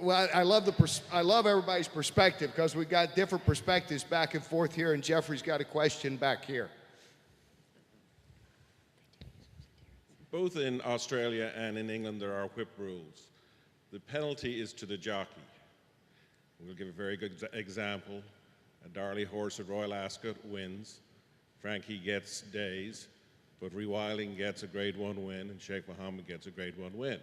Well, I love everybody's perspective because we've got different perspectives back and forth here, and Jeffrey's got a question back here. Both in Australia and in England, there are whip rules. The penalty is to the jockey. We'll give a very good example. A Darley horse at Royal Ascot wins. Frankie gets days, but Rewilding gets a Grade 1 win, and Sheikh Mohammed gets a Grade 1 win.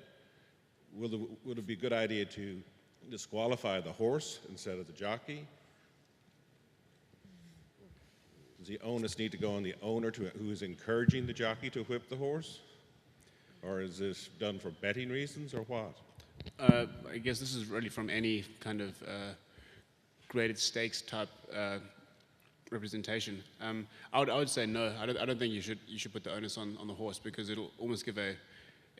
Would it be a good idea to disqualify the horse instead of the jockey? Does the onus need to go on the owner who is encouraging the jockey to whip the horse? Or is this done for betting reasons, or what? I guess this is really from any kind of graded stakes type representation. I would say no. I don't think you should put the onus on the horse, because it'll almost give a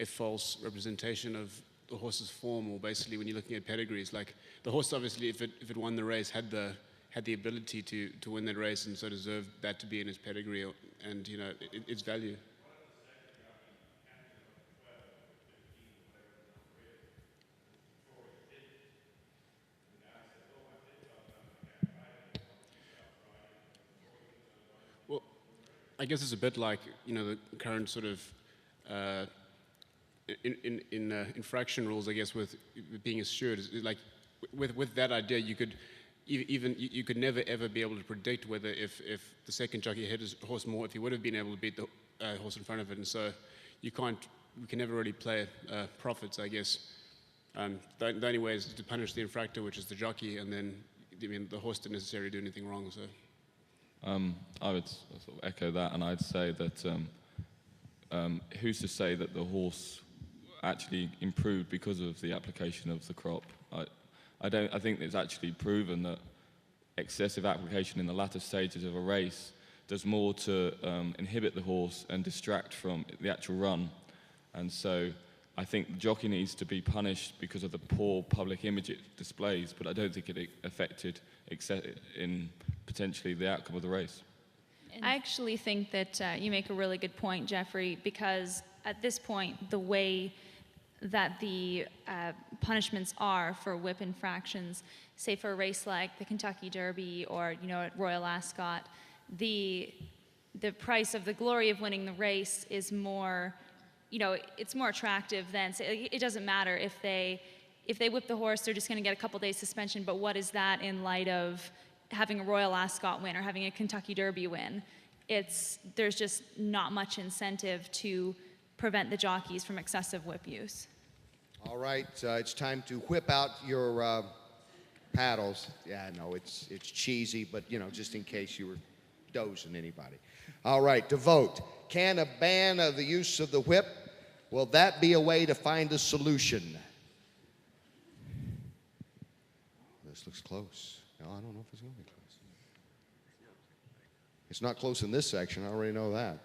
false representation of the horse's form, or basically when you're looking at pedigrees, like the horse obviously, if it won the race, had the ability to win that race, and so deserved that to be in his pedigree and its value. Well, I guess it's a bit like the current sort of infraction rules, I guess, with being a steward. Like with that idea, you could you could never ever be able to predict whether if the second jockey hit his horse more, if he would have been able to beat the horse in front of it, and so we can never really play profits, I guess. The only way is to punish the infractor, which is the jockey, and then the horse didn't necessarily do anything wrong. So I would sort of echo that, and I'd say that who's to say that the horse actually improved because of the application of the crop? I think it's actually proven that excessive application in the latter stages of a race does more to inhibit the horse and distract from the actual run. And so I think the jockey needs to be punished because of the poor public image it displays, but I don't think it affected in potentially the outcome of the race. I actually think that you make a really good point, Jeffrey, because at this point, the way that the punishments are for whip infractions, say for a race like the Kentucky Derby or at Royal Ascot, the price of the glory of winning the race is more, it's more attractive than, say, it doesn't matter if they whip the horse, they're just going to get a couple days suspension, but what is that in light of having a Royal Ascot win or having a Kentucky Derby win? There's just not much incentive to prevent the jockeys from excessive whip use. All right, it's time to whip out your paddles. Yeah, no, it's cheesy, but just in case you were dozing anybody. All right, to vote. Can a ban of the use of the whip, will that be a way to find a solution? This looks close. No, I don't know if it's going to be close. It's not close in this section, I already know that.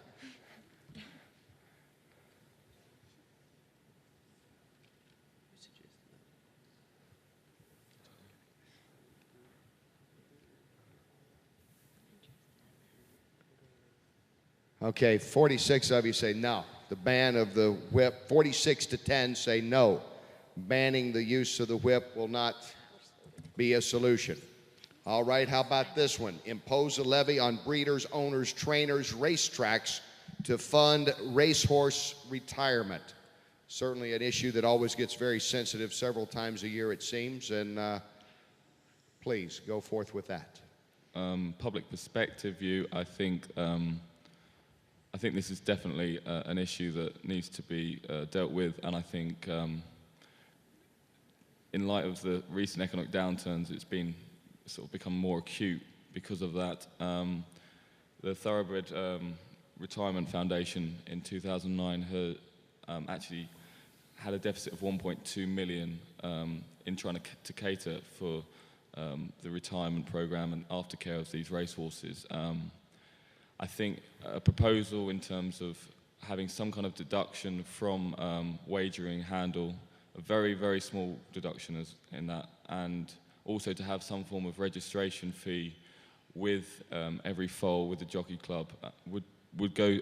Okay, 46 of you say no. The ban of the whip, 46-10 say no. Banning the use of the whip will not be a solution. All right, how about this one? Impose a levy on breeders, owners, trainers, racetracks to fund racehorse retirement. Certainly an issue that always gets very sensitive several times a year, it seems, and please go forth with that. Public perspective view, I think this is definitely an issue that needs to be dealt with, and I think in light of the recent economic downturns, it's been sort of become more acute because of that. The Thoroughbred Retirement Foundation in 2009 actually had a deficit of 1.2 million in trying to cater for the retirement program and aftercare of these racehorses. I think a proposal in terms of having some kind of deduction from wagering handle, a very, very small deduction in that, and also to have some form of registration fee with every foal with the jockey club would go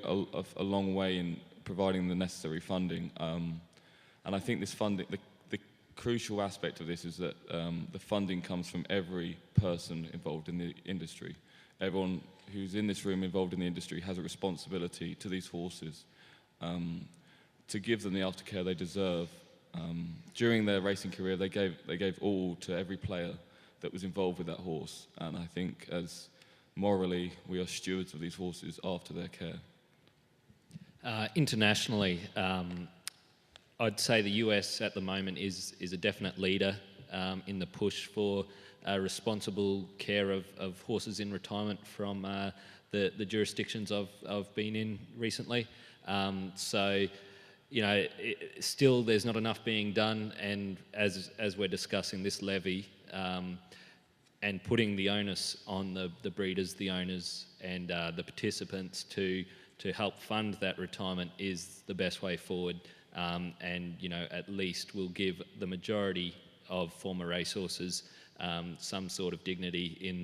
a long way in providing the necessary funding. And I think this funding, crucial aspect of this is that the funding comes from every person involved in the industry. Everyone who's in this room involved in the industry has a responsibility to these horses to give them the aftercare they deserve. During their racing career, they gave all to every player that was involved with that horse, and I think as morally we are stewards of these horses after their care. Internationally, I'd say the US at the moment is a definite leader in the push for responsible care of horses in retirement from the jurisdictions I've been in recently. So, you know, still there's not enough being done, and as we're discussing this levy and putting the onus on the breeders, the owners, and the participants to help fund that retirement is the best way forward. And, you know, at least will give the majority of former racehorses some sort of dignity in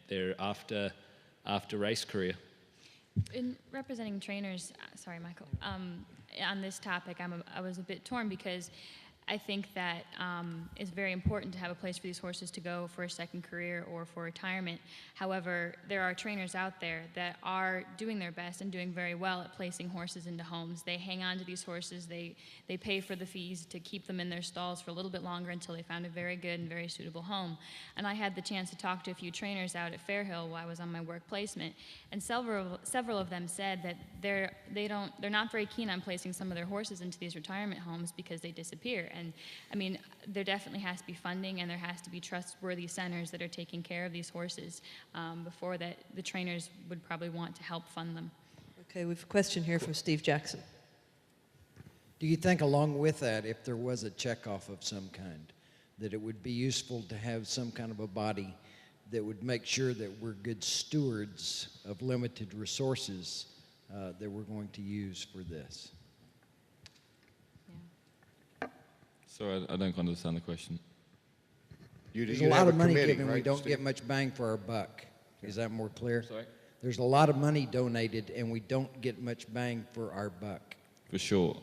their after race career. In representing trainers, sorry, Michael, on this topic, I was a bit torn because I think that it's very important to have a place for these horses to go for a second career or for retirement. However, there are trainers out there that are doing their best and doing very well at placing horses into homes. They hang on to these horses. They pay for the fees to keep them in their stalls for a little bit longer until they found a very good and very suitable home. And I had the chance to talk to a few trainers out at Fairhill while I was on my work placement, and several of them said that they're not very keen on placing some of their horses into these retirement homes because they disappear. And I mean, there definitely has to be funding, and there has to be trustworthy centers that are taking care of these horses before that the trainers would probably want to help fund them. Okay, we have a question here from Steve Jackson. Do you think along with that, if there was a checkoff of some kind, that it would be useful to have some kind of a body that would make sure that we're good stewards of limited resources that we're going to use for this? Sorry, I don't understand the question. There's a lot of money given, right, we don't Steve? get much bang for our buck. Is that more clear? Sorry? There's a lot of money donated, and we don't get much bang for our buck. For sure.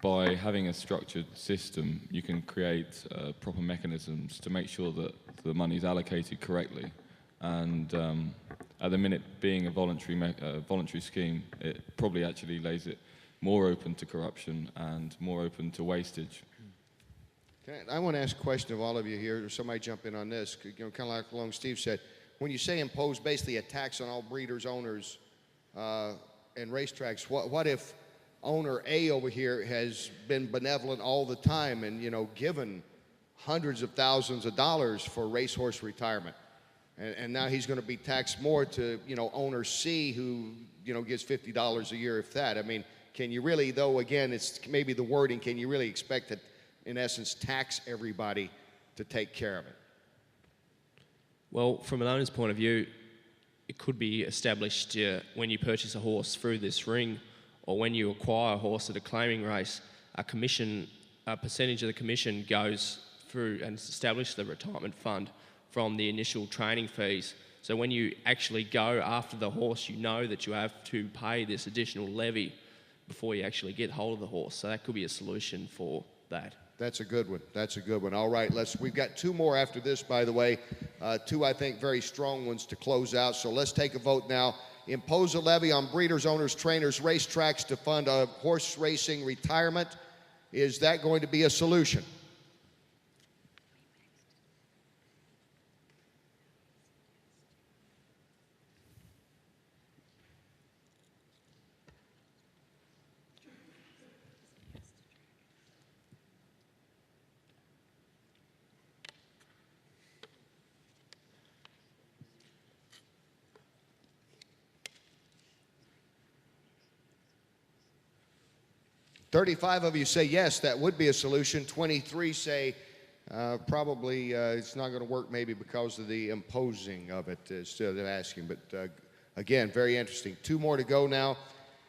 By having a structured system, you can create proper mechanisms to make sure that the money is allocated correctly. And at the minute, being a voluntary scheme, it probably actually lays it more open to corruption and more open to wastage. I want to ask a question of all of you here, or somebody jump in on this, you know, kind of like along Steve said. When you say impose basically a tax on all breeders, owners, and racetracks, what if owner A over here has been benevolent all the time and, you know, given hundreds of thousands of dollars for racehorse retirement, and now he's going to be taxed more to, you know, owner C who, you know, gets $50 a year, if that. I mean, can you really, though, again, it's maybe the wording, can you really expect to, in essence, tax everybody to take care of it? Well, from an owner's point of view, it could be established when you purchase a horse through this ring, or when you acquire a horse at a claiming race, a percentage of the commission goes through and establish the retirement fund from the initial training fees. So when you actually go after the horse, you know that you have to pay this additional levy before you actually get hold of the horse. So that could be a solution for that. That's a good one. That's a good one. All right, we've got two more after this, by the way. Two, I think, very strong ones to close out. So let's take a vote now. Impose a levy on breeders, owners, trainers, racetracks to fund a horse racing retirement. Is that going to be a solution? $35 of you say yes, that would be a solution. 23 say probably it's not going to work, maybe because of the imposing of it instead of asking. But again, very interesting. Two more to go now.